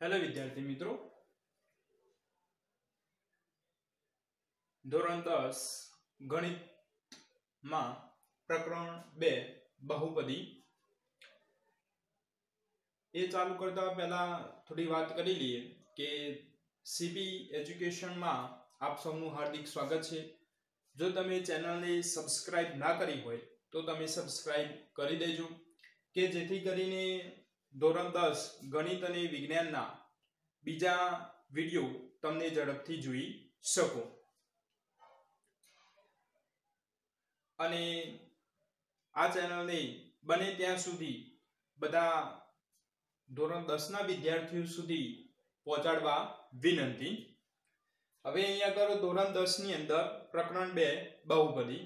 Hello વિદ્યાર્થી મિત્રો, ધોરણ 10 ગણિતમાં પ્રકરણ 2 બહુપદી એ ચાલુ કરતા પહેલા થોડી વાત કરી લઈએ કે સીપી એજ્યુકેશનમાં આપ સૌનું હાર્દિક સ્વાગત છે। જો તમે ચેનલને સબસ્ક્રાઇબ ના કરી હોય તો તમે સબસ્ક્રાઇબ કરી દેજો કે જેથી કરીને ધોરણ 10 ગણિત અને વિજ્ઞાનના બીજા વિડિયો તમને ઝડપથી જોઈ શકો। અને આ ચેનલને બને ત્યાં સુધી બધા ધોરણ 10 ના વિદ્યાર્થીઓ સુધી પહોંચાડવા વિનંતી। હવે અહીંયા આગળ ધોરણ 10 ની અંદર પ્રકરણ 2 બહુપદી।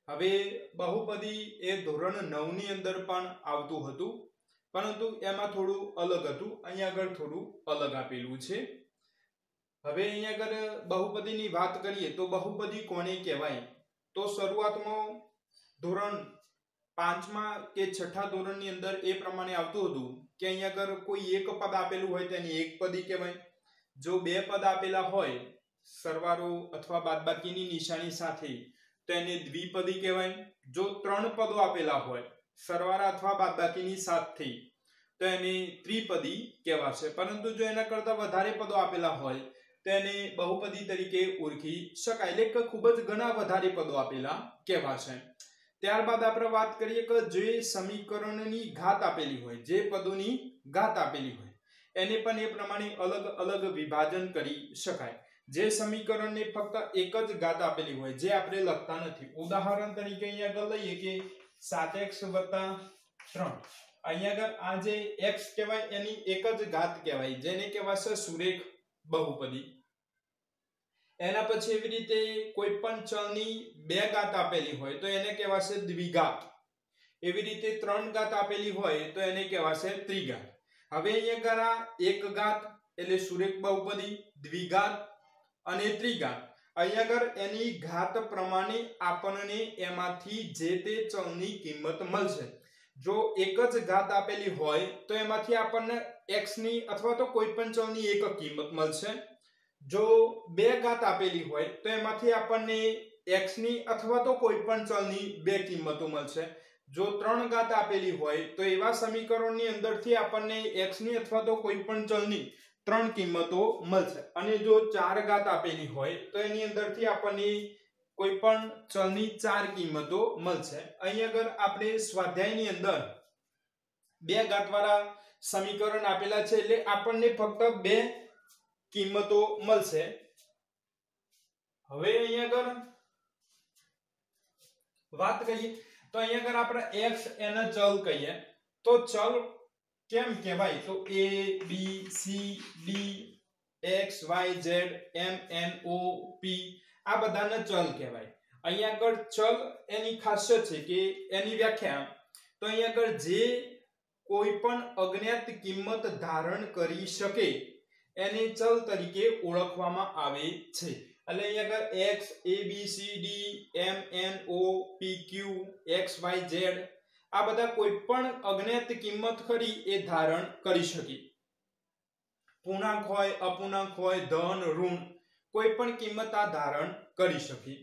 હવે બહુપદી એ ધોરણ 9 ની અંદર પણ આવતું હતું, પરંતુ એમાં થોડું અલગ હતું। અહીંયા આગળ થોડું અલગ આપેલું છે। હવે અહીંયા આગળ બહુપદીની વાત કરીએ તો બહુપદી કોને કહેવાય? તો શરૂઆતમાં ધોરણ 5 માં કે 6થા ધોરણની અંદર એ પ્રમાણે આવતું હતું કે અહીંયા આગળ કોઈ એક પદ આપેલું હોય તેની એકપદી કહેવાય। જો બે પદ આપેલા હોય સરવાળો અથવા બાદબાકીની નિશાની સાથે તો એને દ્વિપદી કહેવાય। જો ત્રણ પદો આપેલા હોય સરવાળા અથવા બાદબાકીની સાથે તો એને ત્રિપદી કહેવાશે। પરંતુ જો એના કરતા વધારે પદો આપેલા હોય તો એને બહુપદી તરીકે ઓળખી શકાય, એટલે કે ખૂબ જ ઘણા વધારે પદો આપેલા કહેવાશે। ત્યારબાદ આપણે વાત કરીએ કે જે સમીકરણની ઘાત આપેલી હોય, જે પદોની ઘાત આપેલી હોય એને પણ એ પ્રમાણે અલગ અલગ વિભાજન કરી શકાય। જે સમીકરણને ફક્ત એક જ ઘાત આપેલી હોય જે આપણે લખતા નથી, ઉદાહરણ તરીકે અહીંયા આગળ લઈએ કે 7x + 3, અહીંયા આગળ આ જે x કહેવાય એની એક જ ઘાત કહેવાય, જેને કહેવાશે સુરેખ બહુપદી। એના પછી એવી રીતે કોઈ પણ ચલની બે ઘાત આપેલી હોય તો એને કહેવાશે દ્વિઘાત। એવી રીતે ત્રણ ઘાત આપેલી હોય તો એને કહેવાશે ત્રિઘાત। હવે અહીંયા આગળ એક ઘાત એટલે સુરેખ બહુપદી, દ્વિઘાત અને ત્રિઘાત। અહીંયા આગળ એની ઘાત પ્રમાણે આપણને એમાંથી જે તે ચલની કિંમત મળશે। જો એક જ ઘાત આપેલી હોય તો એમાંથી આપણને x ની અથવા તો કોઈ પણ ચલની એક કિંમત મળશે। જો બે ઘાત આપેલી હોય તો એમાંથી આપણને x ની અથવા તો કોઈ પણ ચલની બે કિંમતો મળશે। જો ત્રણ ઘાત આપેલી હોય તો એવા સમીકરણની અંદરથી આપણને x ની અથવા તો કોઈ પણ ચલની ત્રણ કિંમતો મળશે। અને જો ચાર ઘાત આપેલી હોય તો એની અંદરથી આપણને કોઈ પણ ચલની ચાર કિંમતો મળશે। અહીં આગળ આપણે સ્વાધ્યાયની અંદર બે ઘાતવાળા સમીકરણ આપેલા છે એટલે આપણને ફક્ત બે કિંમતો મળશે। હવે અહીં આગળ વાત કરીએ તો અહીં આગળ આપણે x એને ચલ કહીએ તો ચલ કેમ કહેવાય? તો a b c d x y z m n o p આ બધાને ચલ કહેવાય। અહીં આગળ ચલ એની ખાસિયત છે કે એની વ્યાખ્યા તો અહીં આગળ જે કોઈ પણ અજ્ઞાત કિંમત ધારણ કરી શકે એને ચલ તરીકે ઓળખવામાં આવે છે। એટલે અહીં આગળ x a b c d m n o p q x y z આ બધા કોઈ પણ અજ્ઞાત કિંમત ખરી એ ધારણ કરી શકે। પૂર્ણાંક હોય, અપૂર્ણાંક હોય, ધન, ઋણ કોઈ પણ કિંમત આ ધારણ કરી શકે।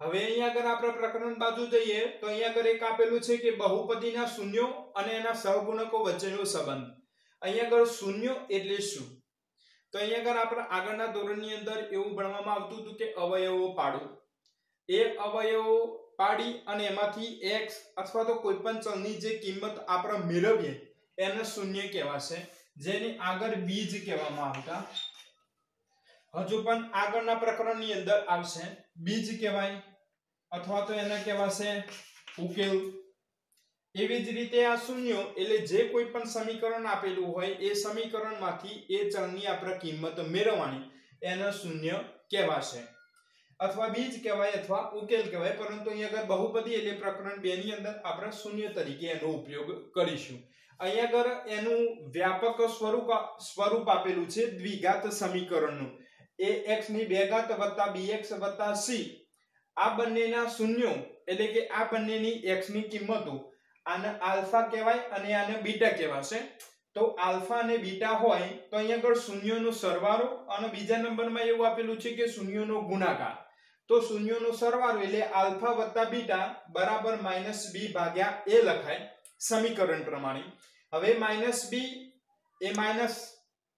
હવે અહીંયા આગળ આપણે પ્રકરણ બાજુ જઈએ તો અહીંયા આગળ એક આપેલું છે કે બહુપદીના શૂન્યો અને એના સહગુણકો વચ્ચેનો સંબંધ। અહીંયા આગળ શૂન્યો એટલે શું? તો અહીંયા આગળ આપણે આગળના ધોરણની અંદર એવું ભણવામાં આવતું હતું કે અવયવો પાડો। એ અવયવો પાડી અને એમાંથી x અથવા તો કોઈ પણ ચલની જે કિંમત આપણે મેળવીએ એને શૂન્ય કહેવાશે, જેને આગળ બીજ કહેવામાં આવતા। હજુ પણ આગળના પ્રકરણની અંદર આવશે બીજ કહેવાય અથવા તો એને કહેવાશે ઉકેલ। એવી જ રીતે આ શૂન્યો એટલે જે કોઈ પણ સમીકરણ આપેલું હોય એ સમીકરણમાંથી એ ચલની આપણે કિંમત મેળવવાની એને શૂન્ય કહેવાશે, અથવા બીજ કહેવાય અથવા ઉકેલ કહેવાય। પરંતુ અહીંયા આગળ બહુપદી એટલે પ્રકરણ 2 ની અંદર આપણે શૂન્ય તરીકે એનો ઉપયોગ કરીશું। અહીંયા આગળ એનું વ્યાપક સ્વરૂપ આપેલું છે દ્વિઘાત સમીકરણનું। ax ની બે ઘાત વત્તા bx વત્તા c આ બંનેના શૂન્યો એટલે કે આ બંનેની x ની કિંમતો આને આલ્ફા કહેવાય અને આને બીટા કહેવાશે। તો આલ્ફા અને બીટા હોય તો અહીંયા આગળ શૂન્યનો સરવાળો અને બીજા નંબરમાં એવું આપેલું છે કે શૂન્યનો ગુણાકાર. તો શૂન્યનો સરવાળો એટલે આલ્ફા વત્તા બીટા બરાબર -b ભાગ્યા a લખાય સમીકરણ પ્રમાણે. હવે -b એ માઈનસ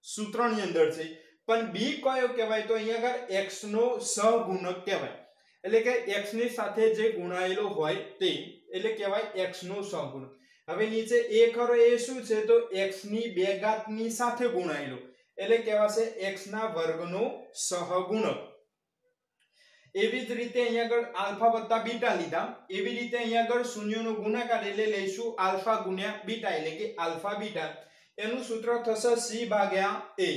સૂત્રની અંદર છે, પણ b કયો કહેવાય તો અહીંયા આગળ x નો સહગુણક કહેવાય. એટલે કે x ની સાથે જે ગુણાયેલો હોય તે એટલે કહેવાય x નો સહગુણક. હવે નીચે a ખરો એ શું છે તો x ની 2 ઘાતની સાથે ગુણાયેલો એટલે કહેવાશે x ના વર્ગનો સહગુણક. એવી જ રીતે અહીંયા આગળ આલ્ફા વત્તા બીટા લીધા, એવી રીતે અહીંયા આગળ શૂન્યનો ગુણાકાર એટલે લઈશું આલ્ફા ગુણ્યા બીટા એટલે કે આલ્ફા બીટા. એનું સૂત્ર થશે c ભાગ્યા a.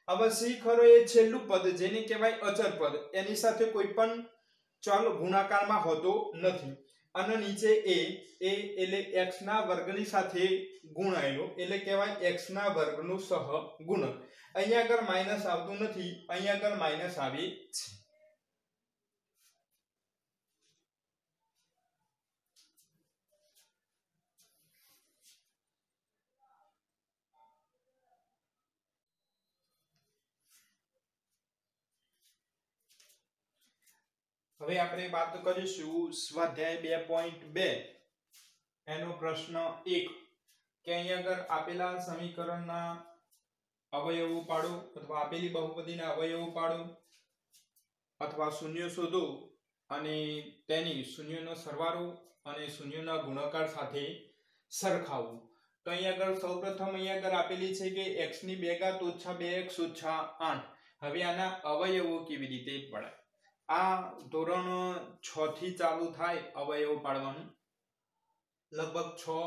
હવે c ખરો એ છેલ્લું પદ જેને કહેવાય અચળ પદ, એની સાથે કોઈ પણ ચલ ગુણાકારમાં હોતો નથી. અને નીચે a એટલે x ના વર્ગની સાથે ગુણાયેલો એટલે કહેવાય x ના વર્ગનો સહગુણક. અહીંયા આગળ માઈનસ આવતું નથી, અહીંયા આગળ માઈનસ આવે છે. હવે આપણે વાત કરીશું સ્વાધ્યાય 2.2 એનો પ્રશ્ન 1 કે અહીંયા આગળ આપેલા સમીકરણના અવયવો પાડો અથવા આપેલી બહુપદીના અવયવો પાડો અથવા શૂન્ય શોધો અને તેની શૂન્યનો સરવાળો અને શૂન્યના ગુણાકાર સાથે સરખાવવું. તો અહીંયા આગળ સૌપ્રથમ અહીંયા આગળ આપેલી છે કે x ની 2 ઘાત ઓછા 2x ઓછા 8. હવે આના અવયવો કેવી રીતે પડાય? આ ધોરણ 6 થી ચાલુ થાય અવયવો પાડવાનું. લગભગ 6,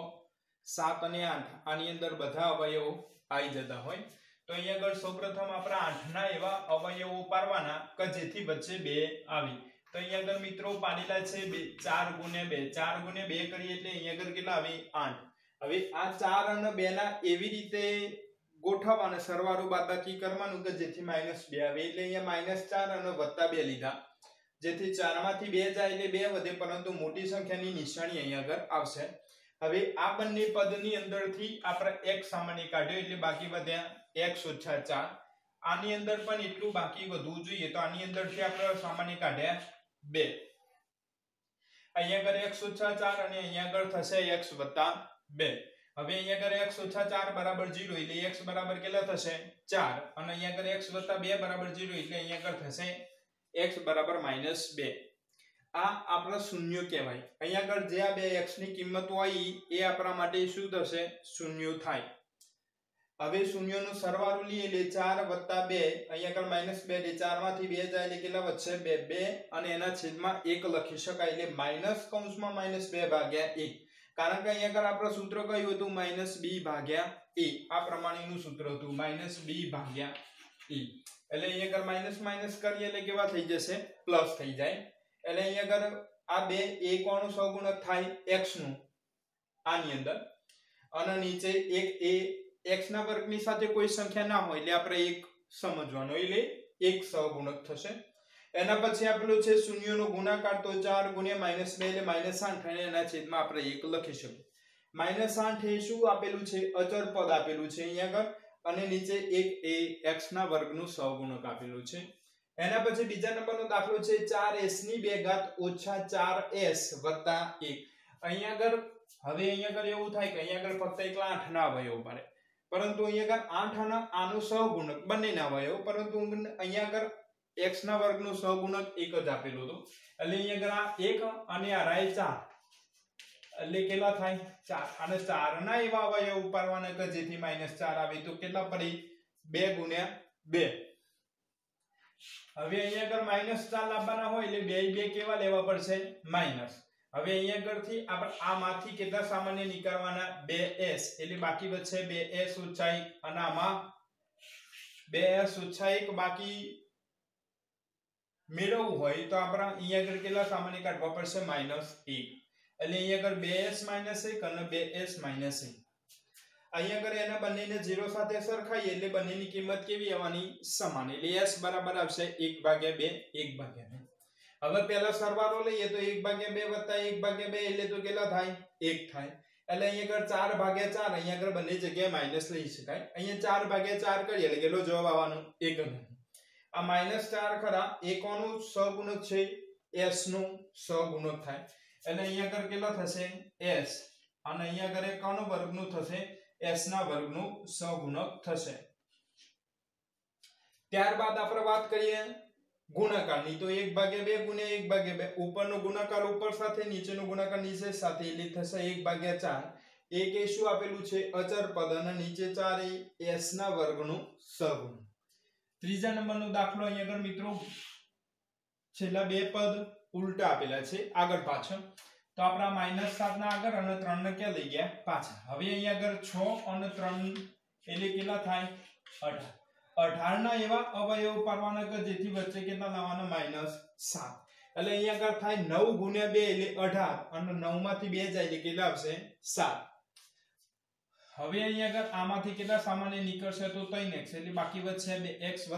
7 અને 8 આની અંદર બધા અવયવો આવી જતા હોય. તો અહીંયા આગળ સૌપ્રથમ આપણે 8 ના એવા અવયવો પાડવાના કે જેથી વચ્ચે 2 આવે. તો અહીંયા આગળ મિત્રો પાડેલા છે 4 ગુણ્યા 2. 4 ગુણ્યા 2 કરીએ એટલે અહીંયા આગળ કેટલા આવે 8. હવે આ 4 અને 2 ના એવી રીતે ગોઠવવાના સરવાળો બાદબાકી કરવાનું કે જેથી -2 આવે. એટલે અહીંયા -4 અને +2 લીધા, જેથી 4 માંથી 2 જાય એટલે 2 વધે, પરંતુ મોટી સંખ્યાની નિશાની અહીંયા આગળ આવશે. હવે આ બંને પદની અંદરથી આપણે x સામાન્ય કાઢ્યો એટલે બાકી વધ્યા x ઓછા 4. આની અંદર પણ એટલું બાકી વધવું જોઈએ, તો આની અંદરથી આપણે સામાન્ય કાઢ્યા 2. અહીંયા આગળ x ઓછા 4 અને અહીંયા આગળ થશે x વત્તા 2. હવે અહીંયા આગળ x ઓછા 4 બરાબર 0 એટલે x બરાબર કેટલા થશે 4, અને અહીંયા આગળ x વત્તા 2 બરાબર 0 એટલે અહીંયા આગળ થશે x બરાબર -2. આ આપણા શૂન્ય કહેવાય. અહીંયા આગળ જે આ બે x ની કિંમત હોય એ આપણા માટે શું થશે શૂન્ય થાય. હવે શૂન્યનો સરવાળો લઈએ એટલે 4 વત્તા 2, અહીંયા આગળ -2 એટલે 4 માંથી 2 જાય એટલે કેટલા વધશે 2 અને એના છેદમાં 1 લખી શકાય એટલે -2 ભાગ્યા 1. કારણ કે અહીંયા આગળ આપણું સૂત્ર કયું હતું -b ભાગ્યા a. આ પ્રમાણેનું સૂત્ર હતું -b ભાગ્યા a. એટલે અહીંયા આગળ માઈનસ માઈનસ કરીએ એટલે કેવા થઈ જશે પ્લસ થઈ જાય. એટલે અહીંયા આગળ આ બે a કોનું સહગુણક થાય x નું આની અંદર, અને નીચે એક a x ના વર્ગની સાથે કોઈ સંખ્યા ના હોય એટલે આપણે 1 સમજવાનો એટલે 1 સહગુણક થશે. એના પછી આપેલું છે શૂન્યનો ગુણાકાર, તો 4 ગુણ્યા -2 એટલે -8 અને એના છેદમાં આપણે 1 લખી શકીએ. -8 એ શું આપેલું છે અચળ પદ આપેલું છે અહીંયા આગળ, અને નીચે એક એ x ના વર્ગનું સહગુણક આપેલું છે. એના પછી બીજા નંબરનો દાખલો છે 4s ની 2 ઘાત ઓછા 4s વત્તા 1. અહીંયા આગળ હવે અહીંયા આગળ એવું થાય કે અહીંયા આગળ ફક્ત એકલા 8 ના અવયવો પડે, પરંતુ અહીંયા આગળ 8 અને આનો સહગુણક બંનેના અવયવો, પરંતુ અહીંયા આગળ x ના વર્ગનો સહગુણક 1 જ આપેલો હતો. એટલે અહીંયા આગળ આ 1 અને આ રાય 4 એટલે કેટલા થાય 4, અને 4 ના એવા અવયવ ઉપાડવાના કે જેથી -4 આવે, તો કેટલા પડે 2 ગુણ્યા 2. હવે અહીંયા આગળ -4 લાવવાના હોય એટલે 2 કેવા લેવા પડશે માઈનસ. હવે અહીંયા આગળથી આપણે આમાંથી કેટલા સામાન્ય નીકળવાના 2s એટલે બાકી બચશે 2s ઓછા 1, અને આમાં 2s ઓછા 1 બાકી મેળવવું હોય તો આપણે અહીંયા આગળ કેટલા સામાન્ય કાઢવા પડશે -1. એટલે અહીંયા આગળ 2s - 1 અને 2s - 1. અહીંયા આગળ એના બંનેને 0 સાથે સરખાઈએ એટલે બંનેની કિંમત કેવી આવવાની સમાન, એટલે s બરાબર આવશે 1/2 1/2. હવે પહેલા સરવાળો લઈએ તો 1/2 + 1/2 એટલે તો કેટલા થાય 1 થાય. એટલે અહીંયા આગળ 4 ભાગ્યા 4 અહીંયા આગળ બંને જગ્યાએ માઈનસ લઈ શકાય. અહીંયા 4 ભાગ્યા 4 કરીએ એટલે કેટલો જવાબ આવવાનો 1 જ. આ -4 ખરા એ કોનું સહગુણક છે? s નું સહગુણક થાય. એટલે અહીંયા આગળ કેટલા થશે? s અને અહીંયા આગળ કોનો વર્ગનું થશે? s ના વર્ગનું સહગુણક થશે. ત્યારબાદ આપણે વાત કરીએ ગુણાકારની. તો 1/2 ગુણ્યા 1/2 ઉપરનો ગુણાકાર ઉપર સાથે નીચેનો ગુણાકાર નીચે સાથે એટલે થશે 1/4. એક એ શું આપેલું છે? અચર પદ અને નીચે 4 એ s ના વર્ગનું સહગુણક. ત્રીજા નંબરનો દાખલો અહીંયા આગળ મિત્રો છેલ્લા બે પદ ઉલટા આપેલા છે આગળ પાછળ. તો આપણા -7 ના આગળ અને 3 ને ક્યાં લઈ ગયા? પાછળ. હવે અહીંયા આગળ 6 અને 3 એટલે કેટલા થાય? 18. 18 ના એવા અવયવ પાડવાના કે જેથી વચ્ચે કેટલા લાવવાના? -7. એટલે અહીંયા આગળ થાય 9 ગુણ્યા 2 એટલે 18 અને 9 માંથી 2 જાય એટલે કેટલા આવશે? 7. હવે અહીંયા આગળ આમાંથી કેટલા સામાન્ય નીકળશે? તો 3x એટલે બાકી વધશે 2x +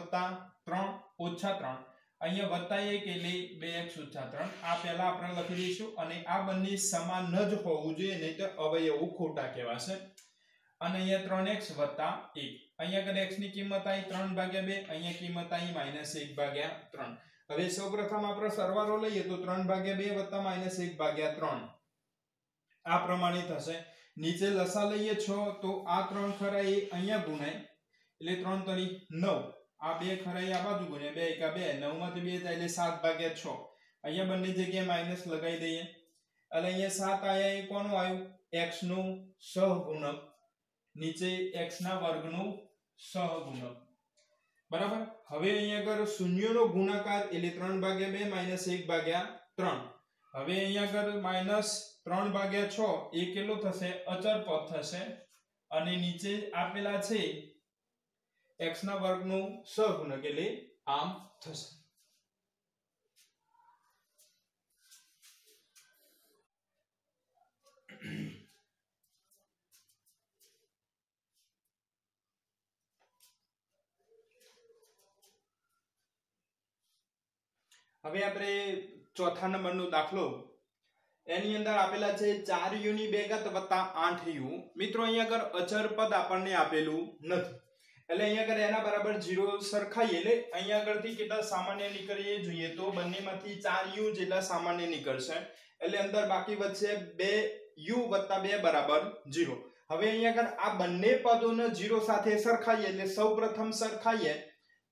3 - 3. અહીંયા +1 એટલે 2x - 3. આ પહેલા આપણે લખી દઈશું અને આ બંને સમાન જ હોવું જોઈએ નહીં તો અવયવો ખોટા કહેવાશે. અને અહીંયા 3x + 1. અહીંયા આગળ x ની કિંમત આવી 3/2, અહીંયા કિંમત આવી -1/3. હવે સૌપ્રથમ આપણે સરવાળો લઈએ તો 3/2 + -1/3 આ પ્રમાણે થશે. નીચે લસા લઈએ 6 તો આ 3 ખરા એ અહીંયા ગુણાય એટલે 3 તરી 9. આ 2 ખરા એ આ બાજુ ગુણ્યા 2 * 2 9 માંથી 2 જાય એટલે 7/6. અહીંયા બંને જગ્યાએ માઈનસ લગાવી દઈએ એટલે અહીંયા 7 આયા એ કોનું આવ્યું? x નું સહગુણક. નીચે x ના વર્ગનું સહગુણક. બરાબર. હવે અહીંયા આગળ શૂન્યનો ગુણાકાર એટલે 3/2 - 1/3. હવે અહીંયા આગળ -3/6 એ કેટલો થશે? અચર પદ થશે અને નીચે આપેલા છે x ના વર્ગનું સહગુણક એટલે આમ થશે. હવે આપણે ચોથા નંબરનો દાખલો એની અંદર આપેલા છે 4u ની 2 ઘાત વત્તા 8u. મિત્રો અહીંયા આગળ અચર પદ આપણને આપેલું નથી એટલે અહીંયા આગળ એના બરાબર 0 સરખાઈએ એટલે અહીંયા આગળથી કેટલા સામાન્ય નીકળીએ જોઈએ તો બંનેમાંથી 4u જેટલા સામાન્ય નીકળશે એટલે અંદર બાકી વધશે 2u + 2 બરાબર 0. હવે અહીંયા આગળ આ બંને પદોને 0 સાથે સરખાઈએ એટલે સૌપ્રથમ સરખાઈએ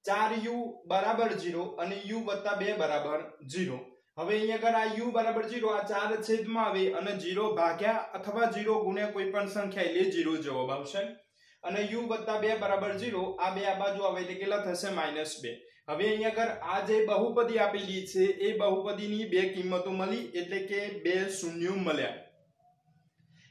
4u બરાબર 0 અને u + 2 બરાબર 0. હવે અહીંયા આગળ આ u બરાબર 0 આ 4 છેદમાં આવે અને 0 ભાગ્યા અથવા 0 ગુણ્યા કોઈ પણ સંખ્યા એટલે 0 જવાબ આવશે અને u + 2 બરાબર 0 આ બે આ બાજુ આવે એટલે કેટલા થશે? -2. હવે અહીંયા આગળ આ જે બહુપદી આપેલી છે એ બહુપદીની બે કિંમતો મળી એટલે કે બે શૂન્યો મળ્યા.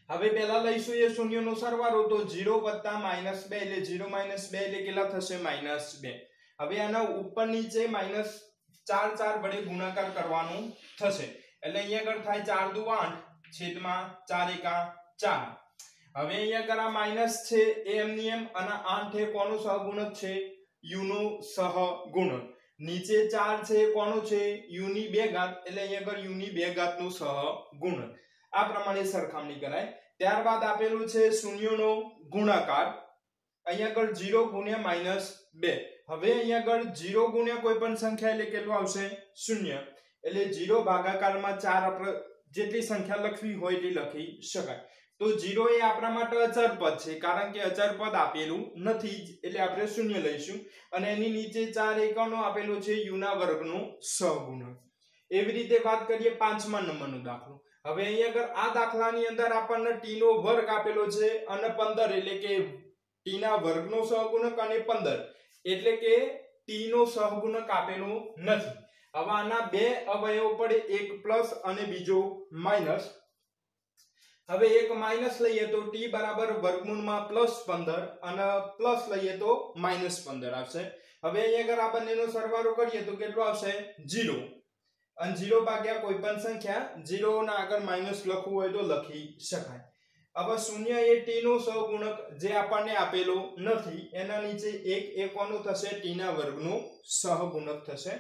હવે પહેલા લઈશું એ શૂન્યનો સરવાળો તો 0 + -2 એટલે 0 - 2 એટલે કેટલા થશે? -2. હવે આના ઉપર નીચે -4 વડે ગુણાકાર કરવાનું થશે એટલે અહીંયા આગળ થાય 4 દુ 8 છેદમાં 4 એકા 4. હવે અહીંયા આગળ આ માઈનસ છે એ એમની એમ અને 8 એ કોનું સહગુણક છે? u નું સહગુણક. નીચે 4 છે કોનું છે? u ની 2 ઘાત એટલે અહીંયા આગળ u ની 2 ઘાત નું સહગુણક. આ પ્રમાણે સરખામણી કરાય. ત્યારબાદ આપેલું છે શૂન્યનો ગુણાકાર અહીંયા આગળ 0 ગુણ્યા -2. હવે અહીંયા આગળ 0 ગુણ્યા કોઈ પણ સંખ્યા એટલે કેટલું આવશે? 0. એટલે 0 ભાગાકારમાં 4 આપણે જેટલી સંખ્યા લખવી હોય તે લખી શકાય. તો 0 એ આપણા માટે અચર પદ છે કારણ કે અચર પદ આપેલું નથી એટલે આપણે 0 લઈશું અને એની નીચે 4 એકમનો આપેલું છે u ના વર્ગનું સહગુણક. એવી રીતે વાત કરીએ 5મા નંબરનો દાખલો. હવે અહીંયા આગળ આ દાખલાની અંદર આપણને t નો વર્ગ આપેલો છે અને 15 એટલે કે t ના વર્ગનો સહગુણક અને 15 એટલે કે t નો સહગુણક આપેલો નથી. હવે આના બે અવયવ પડે એક પ્લસ અને બીજો માઈનસ. હવે એક માઈનસ લઈએ તો t બરાબર વર્ગમૂળમાં +15 અને પ્લસ લઈએ તો -15 આવશે. હવે અહીંયા આગળ આ બંનેનો સરવાળો કરીએ તો કેટલો આવશે? 0. અને 0 ભાગ્યા કોઈ પણ સંખ્યા 0 ના આગળ માઈનસ લખવું હોય તો લખી શકાય. હવે 0 એ t નો સહગુણક જે આપણને આપેલો નથી એના નીચે 1 એ કોનું થશે? t ના વર્ગનું સહગુણક થશે.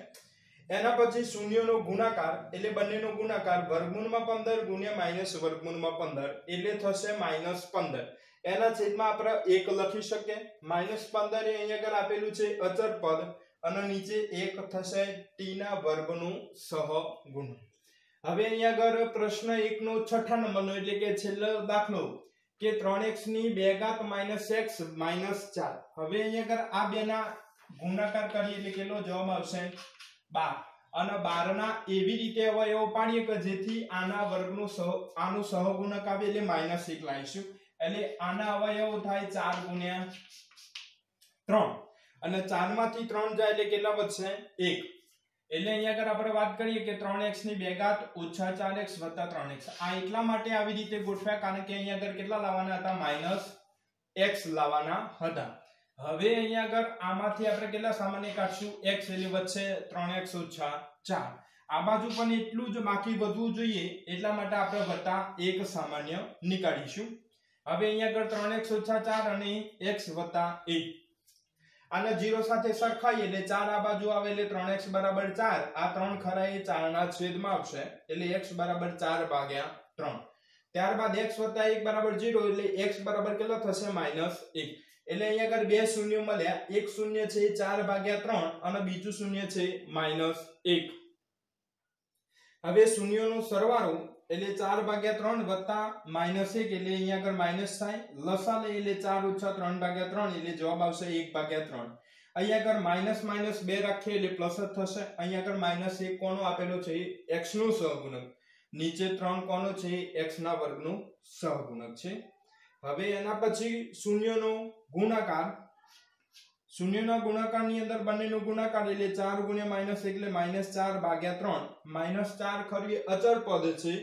એના પછી શૂન્યનો ગુણાકાર એટલે બંનેનો ગુણાકાર વર્ગમૂળમાં 15 ગુણ્યા માઈનસ વર્ગમૂળમાં 15 એટલે થશે -15. એના છેદમાં આપણે 1 લખી શકીએ. -15 એ અહીંયા આગળ આપેલું છે અચળ પદ અને નીચે 1 થશે t ના વર્ગનું સહગુણક. હવે અહીંયા આગળ પ્રશ્ન 1 નો છઠ્ઠા નંબરનો એટલે કે છેલ્લો દાખલો કે 3x ની 2 ઘાત - x - 4. હવે અહીંયા આગળ આ બેના ગુણાકાર કરીએ એટલે કેટલો જવાબ આવશે 12. અને 12 ના એવી રીતે અવયવો પાડીએ કે જેથી આના વર્ગનું આનું સહગુણક આવે એટલે -1 લાવીશું. એટલે આના અવયવો થાય 4 ગુણ્યા 3 અને 4 માંથી 3 જાય એટલે કેટલા વધશે 1. એટલે અહીંયા આગળ આપણે વાત કરીએ કે 3x ની 2 ઘાત ઓછા 4x વત્તા 3x. આ એટલા માટે આવી રીતે ગોઠવ્યા કારણ કે અહીંયા આગળ કેટલા લાવવાના હતા -x લાવવાના હતા. હવે અહીંયા આગળ આમાંથી આપણે કેટલા સામાન્ય કાઢશું x એટલે વધશે 3x ઓછા 4. આ બાજુ પણ એટલું જ બાકી વધવું જોઈએ એટલા માટે આપણે વત્તા 1 સામાન્ય નીકાળીશું. હવે અહીંયા આગળ 3x ઓછા 4 અને x વત્તા 1 આને 0 સાથે સરખાઈએ એટલે 4 આ બાજુ આવે એટલે 3x બરાબર 4. આ 3 ખરા એ 4 ના છેદમાં આવશે એટલે x બરાબર 4 ભાગ્યા 3. ત્યારબાદ x વત્તા 1 બરાબર 0 એટલે x બરાબર કેટલો થશે -1. એટલે અહીંયા આગળ બે શૂન્ય મળ્યા. એક શૂન્ય છે 4 ભાગ્યા 3 અને બીજું શૂન્ય છે -1. હવે શૂન્યનો સરવાળો એટલે 4 ભાગ્યા 3 વત્તા -1 એટલે અહીંયા આગળ માઈનસ થાય. લસા લે એટલે 4 ઓછા 3 ભાગ્યા 3 એટલે જવાબ આવશે 1 ભાગ્યા 3. અહીંયા આગળ માઈનસ માઈનસ 2 રાખીએ એટલે પ્લસ જ થશે. અહીંયા આગળ -1 કોનો આપેલો છે x નો સહગુણક. નીચે 3 કોનો છે x ના વર્ગનું સહગુણક છે. હવે એના પછી શૂન્યનો ગુણાકાર. શૂન્યના ગુણાકારની અંદર બંનેનો ગુણાકાર એટલે 4 ગુણ્યા -1 એટલે -4 ભાગ્યા 3. -4 ખરું એ અચળ પદ છે.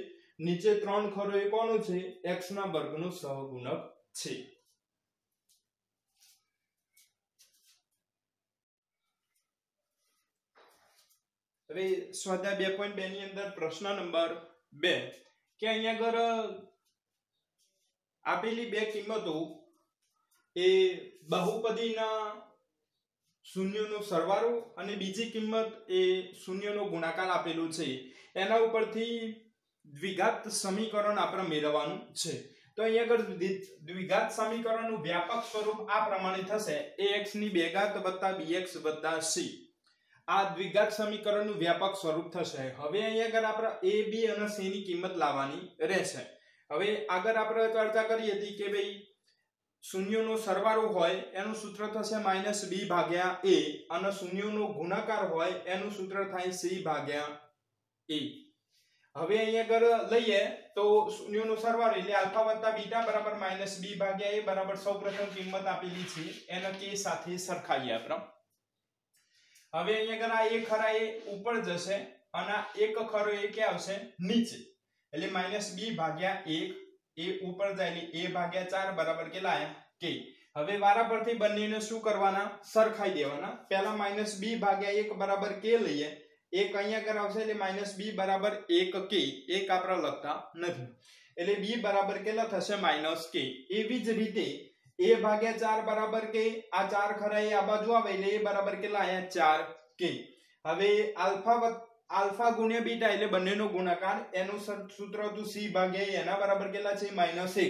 નીચે 3 ખરું એ કોનું છે x ના વર્ગનું સહગુણક છે. હવે સ્વાધ્યાય 2.2 ની અંદર પ્રશ્ન નંબર 2 કે અહીંયા આગળ આપેલી બે કિંમતો એ બહુપદીના શૂન્યનો સરવાળો અને બીજી કિંમત એ શૂન્યનો ગુણાકાર આપેલું છે. એના ઉપરથી દ્વિઘાત સમીકરણ આપણે મેળવવાનું છે. તો અહીંયા આગળ દ્વિઘાત સમીકરણનું વ્યાપક સ્વરૂપ આ પ્રમાણે થશે ax ની 2 ઘાત વત્તા bx વત્તા c. આ દ્વિઘાત સમીકરણનું વ્યાપક સ્વરૂપ થશે. હવે અહીંયા આગળ આપણે a b અને c ની કિંમત લાવવાની રહેશે. હવે આગળ આપણે ચર્ચા કરી હતી કે ભાઈ શૂન્યનો સરવાળો હોય એનું સૂત્ર થશે -b ભાગ્યા a અને શૂન્યનો ગુણાકાર હોય એનું સૂત્ર થાય c ભાગ્યા a. હવે અહીંયા આગળ લઈએ તો શૂન્યનો સરવાળો એટલે આલ્ફા વત્તા બીટા બરાબર -b ભાગ્યા a બરાબર સૌપ્રથમ કિંમત આપેલી છે એને k સાથે સરખાવીએ આપણે. હવે અહીંયા આગળ આ a ખરા એ ઉપર જશે અને આ એક ખરો એ કે આવશે નીચે એટલે -b ભાગ્યા 1 એ ઉપર જાય એટલે a ભાગ્યા 4 બરાબર કેટલા આયા k. હવે વારા પરથી બંનેને શું કરવાના સરખાઈ દેવાના. પહેલા -b ભાગ્યા 1 બરાબર k લઈએ. એક અહીંયા આગળ આવશે એટલે -b બરાબર 1k. એક આપણે લખતા નથી એટલે b બરાબર કેટલા થશે -k. એવી જ રીતે a ભાગ્યા 4 બરાબર k. આ 4 ખરા એ આ બાજુ આવે એટલે a બરાબર કેટલા આયા 4k. હવે આલ્ફા ગુણ્યા બીટા એટલે બંનેનો ગુણાકાર એનું સૂત્ર હતું c ભાગ્યા a એના બરાબર કેટલા છે -1.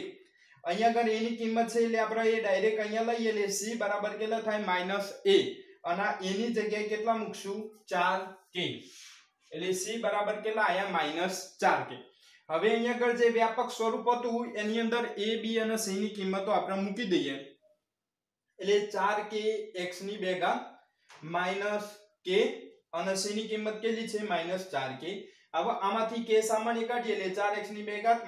અહીંયા આગળ a ની કિંમત છે એટલે આપણે એ ડાયરેક્ટ અહીંયા લઈએ એટલે c બરાબર કેટલા થાય -a અને a ની જગ્યાએ કેટલા મૂકશું 4k એટલે c બરાબર કેટલા આયા -4k. હવે અહીંયા આગળ જે વ્યાપક સ્વરૂપ હતું એની અંદર a b અને c ની કિંમતો આપણે મૂકી દઈએ એટલે 4k x ની 2 ઘાત -k અને c ની કિંમત કેટલી છે -4k. હવે આમાંથી k સામાન્ય કાઢીએ એટલે 4x ની 2 ઘાત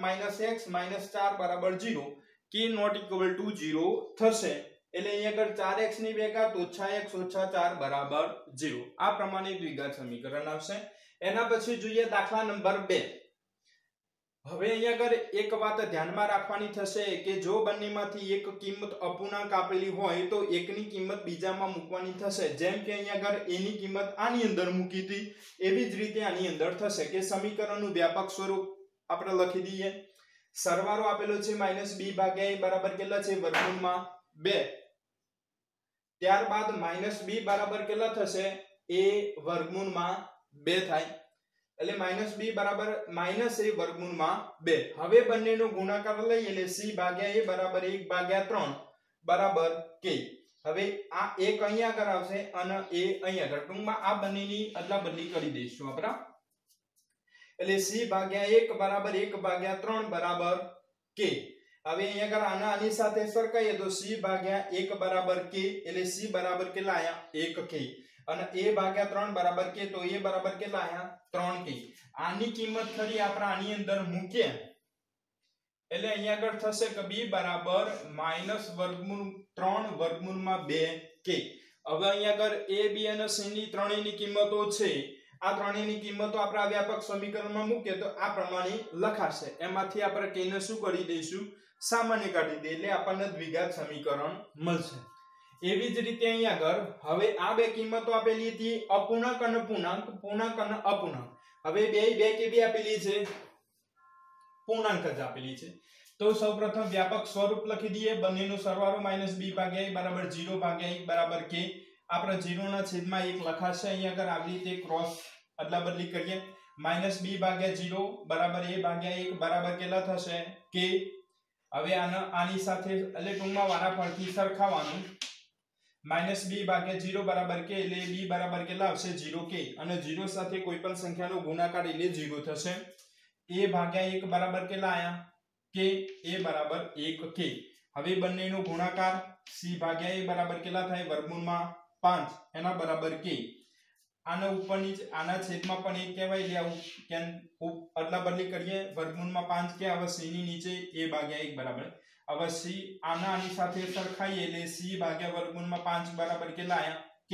-x -4 બરાબર 0. k not equal to 0 થશે એટલે અહીંયા આગળ 4x ની 2 ઘાત ઓછા x ઓછા 4 બરાબર 0. આ પ્રમાણે દ્વિઘાત સમીકરણ આવશે. એના પછી જોઈએ દાખલા નંબર 2. હવે અહીંયા આગળ એક વાત ધ્યાનમાં રાખવાની થશે કે જો બંનેમાંથી એક કિંમત અપૂર્ણાંક આપેલી હોય તો એકની કિંમત બીજામાં મૂકવાની થશે. જેમ કે અહીંયા આગળ a ની કિંમત આની અંદર મૂકી હતી એવી જ રીતે આની અંદર થશે કે સમીકરણનું વ્યાપક સ્વરૂપ આપણે લખી દઈએ. સરવાળો આપેલો છે -b ભાગ્યા a બરાબર કેટલા છે વર્ગમૂળમાં 2. ત્યારબાદ -b બરાબર કેટલા થશે a વર્ગમૂળમાં 2 થાય એટલે -b બરાબર -a વર્ગમૂળમાં 2. હવે બંનેનો ગુણાકાર લઈએ એટલે c ભાગ્યા a બરાબર 1/3 બરાબર k. હવે આ 1 અહીંયા આગળ આવશે અને a અહીંયા આગળ. ટૂંકમાં આ બંનેની અદલાબદલી કરી દઈશું આપણે. એટલે c ભાગ્યા 1 બરાબર 1/3 બરાબર k. હવે અહીંયા આગળ આની સાથે સરખાઈએ તો c ભાગ્યા 1 બરાબર k એટલે c બરાબર કેટલા આયા 1k અને a ભાગ્યા 3 બરાબર k તો a બરાબર કેટલા આયા 3k. આની કિંમત ખરી આપણે આની અંદર મૂકીએ એટલે અહીંયા આગળ થશે કે b બરાબર -3 વર્ગમૂળમાં 2k. હવે અહીંયા આગળ a b અને c ની ત્રણેયની કિંમતો છે. આ ત્રણેયની કિંમતો આપણે આ વ્યાપક સમીકરણમાં મૂકીએ તો આ પ્રમાણે લખાશે. એમાંથી આપણે k ને શું કરી દઈશું સામાન્ય કાઢી દઈએ એટલે આપણને દ્વિઘાત સમીકરણ મળશે. એવી જ રીતે અહીંયા આગળ હવે આ બે કિંમતો આપેલી હતી અપૂર્ણાંક અને પૂર્ણાંક, પૂર્ણાંક અને અપૂર્ણાંક. હવે બે કેવી આપેલી છે પૂર્ણાંક જ આપેલી છે. તો સૌપ્રથમ વ્યાપક સ્વરૂપ લખી દઈએ. બંનેનો સરવાળો -b ભાગ્યા a બરાબર 0 ભાગ્યા 1 બરાબર k. આપણે 0 ના છેદમાં 1 લખાશે. અહીંયા આગળ આવી રીતે ક્રોસ અદલાબદલી કરીએ. -b ભાગ્યા 0 બરાબર a ભાગ્યા 1 બરાબર કેટલા થશે k. હવે આની સાથે એટલે ટૂંકમાં વારાફરતી સરખાવવાનું. -b ભાગ્યા 0 બરાબર k એટલે b બરાબર કેટલા આવશે 0k અને 0 સાથે કોઈ પણ સંખ્યાનો ગુણાકાર એટલે 0 થશે. a ભાગ્યા 1 બરાબર કેટલા આયા k, a બરાબર 1k. હવે બંનેનો ગુણાકાર c ભાગ્યા a બરાબર કેટલા થાય વર્ગમૂળમાં 5 એના બરાબર k. આના ઉપરની આના છેદમાં પણ 1 કહેવાય એટલે આવું અદલાબદલી કરીએ. વર્ગમૂળમાં 5k આવે c ની નીચે a ભાગ્યા 1 બરાબર. હવે c આની સાથે સરખાઈએ એટલે c ભાગ્યા વર્ગમૂળમાં 5 બરાબર કેટલા આયા k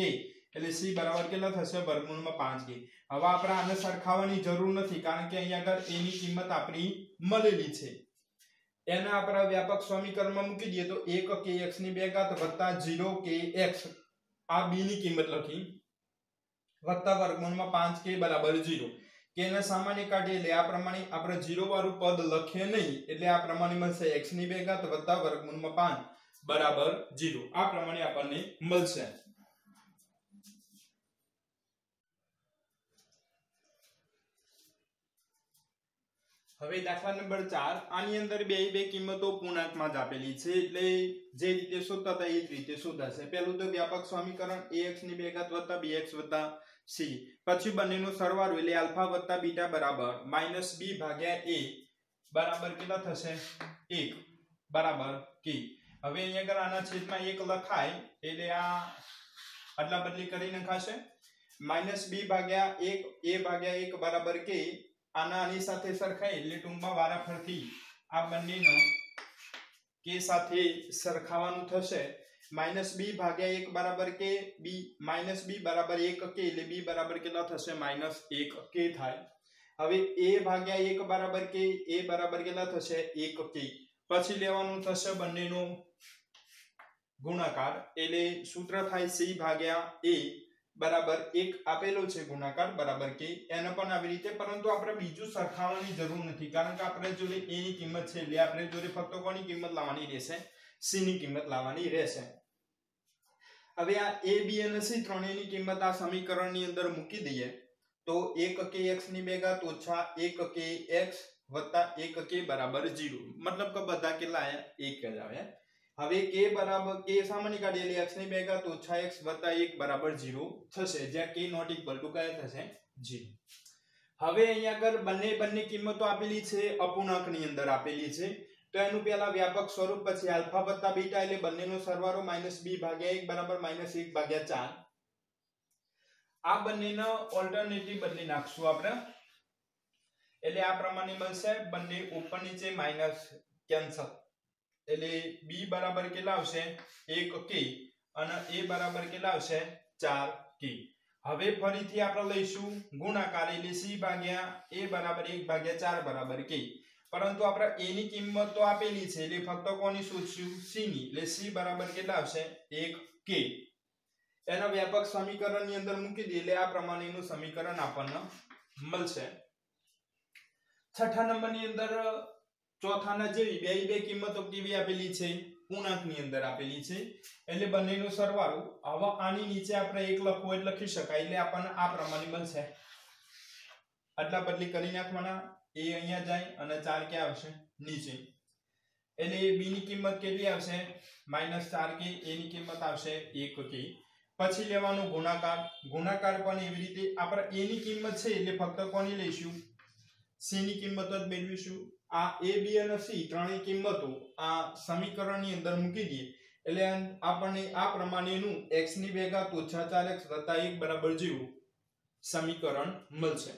એટલે c બરાબર કેટલા થશે વર્ગમૂળમાં 5k. હવે આપણે આને સરખાવવાની જરૂર નથી કારણ કે અહીંયા આગળ a ની કિંમત આપણી મળેલી છે. એને આપણે વ્યાપક સમીકરણમાં મૂકી દઈએ તો 1kx ની 2 ઘાત વત્તા 0kx આ b ની કિંમત લખી વત્તા વર્ગમૂળમાં 5k બરાબર 0. k ને સામાન્ય કાઢીએ એટલે આ પ્રમાણે આપણે 0 વાળું પદ લખીએ નહીં એટલે આ પ્રમાણે મળશે x ની 2 ઘાત વત્તા વર્ગમૂળમાં 5 બરાબર 0. આ પ્રમાણે આપણને મળશે. હવે દાખલા નંબર 4 આની અંદર બે કિંમતો પૂર્ણાંકમાં જ આપેલી છે એટલે જે રીતે શોધતા હતા એ જ રીતે શોધાશે. પહેલું તો વ્યાપક સમીકરણ ax ની 2 ઘાત વત્તા bx વત્તા c. પછી બંનેનો સરવાળો એટલે આલ્ફા વત્તા બીટા બરાબર -b ભાગ્યા a બરાબર કેટલા થશે 1 બરાબર k. હવે અહીંયા આગળ આના છેદમાં 1 લખાય એટલે આ અદલાબદલી કરી નખાશે. -b ભાગ્યા 1 a ભાગ્યા 1 બરાબર k. આની સાથે સરખાય એટલે ટૂંકમાં વારાફરતી આ બંનેનો k સાથે સરખાવવાનું થશે. -b ભાગ્યા 1 બરાબર k b -b બરાબર 1k એટલે b બરાબર કેટલા થશે -1k થાય. હવે a ભાગ્યા 1 બરાબર k a બરાબર કેટલા થશે 1k. પછી લેવાનું થશે બંનેનો ગુણાકાર એટલે સૂત્ર થાય c ભાગ્યા a બરાબર 1 આપેલો છે ગુણાકાર બરાબર k. એને પણ આવી રીતે પરંતુ આપણે બીજું સરખાવવાની જરૂર નથી કારણ કે આપણે જોડે a ની કિંમત છે એટલે આપણે જોડે ફક્ત કોની કિંમત લાવવાની રહેશે c ની કિંમત લાવવાની રહેશે. હવે આ a b અને c ત્રણેયની કિંમત આ સમીકરણની અંદર મૂકી દઈએ તો 1kx ની 2 ઘાત ઓછા 1kx વત્તા 1k બરાબર 0. મતલબ કે બધા કેટલા આયા 1 જ આવ્યા. હવે k બરાબર k સામાન્ય કાઢીએ એટલે x ની 2 ઘાત ઓછા x વત્તા 1 બરાબર 0 થશે જ્યાં k નોટ ઇક્વલ ટુ કયા થશે 0. હવે અહીંયા આગળ બંને કિંમતો આપેલી છે અપૂર્ણાંકની અંદર આપેલી છે તો એનું પહેલા વ્યાપક સ્વરૂપ પછી આલ્ફા વત્તા બીટા એટલે બંનેનો સરવાળો -b ભાગ્યા 1 બરાબર -1 ભાગ્યા 4. આ બંનેનો ઓલ્ટરનેટિવ બદલી નાખશું આપણે એટલે આ પ્રમાણે મળશે. બંને ઉપર નીચે માઈનસ કેન્સલ એટલે b બરાબર કેટલા આવશે 1k અને a બરાબર કેટલા આવશે 4k. હવે ફરીથી આપણે લઈશું ગુણાકાર એટલે c ભાગ્યા a બરાબર 1 ભાગ્યા 4 બરાબર k. પરંતુ આપણે a ની કિંમત તો આપેલી છે એટલે ફક્ત કોની શોધશું c ની એટલે c બરાબર કેટલા આવશે 1k. એના વ્યાપક સમીકરણની અંદર મૂકી દઈએ એટલે આ પ્રમાણેનું સમીકરણ આપણને મળશે. છઠ્ઠા નંબરની અંદર ચોથાના જેવી બે કિંમતો કેવી આપેલી છે પૂર્ણાંકની અંદર આપેલી છે એટલે બંનેનો સરવાળો. હવે આની નીચે આપણે 1 લખવું એટલે લખી શકાય એટલે આપણને આ પ્રમાણે મળશે આટલા બદલી કરી નાખવાના, a અહીંયા જાય અને 4 ક્યાં આવશે નીચે, એટલે b ની કિંમત કેટલી આવશે -4k, a ની કિંમત આવશે 1k. પછી લેવાનો ગુણાકાર, ગુણાકાર પણ એવી રીતે આપણે a ની કિંમત છે એટલે ફક્ત કોની લઈશું c ની કિંમત જ મેળવીશું. આ a b અને c ત્રણેય કિંમતો આ સમીકરણની અંદર મૂકી દઈએ એટલે આપણને આ પ્રમાણેનું x ની ભેગા + 4x + 1 બરાબર 0 સમીકરણ મળશે.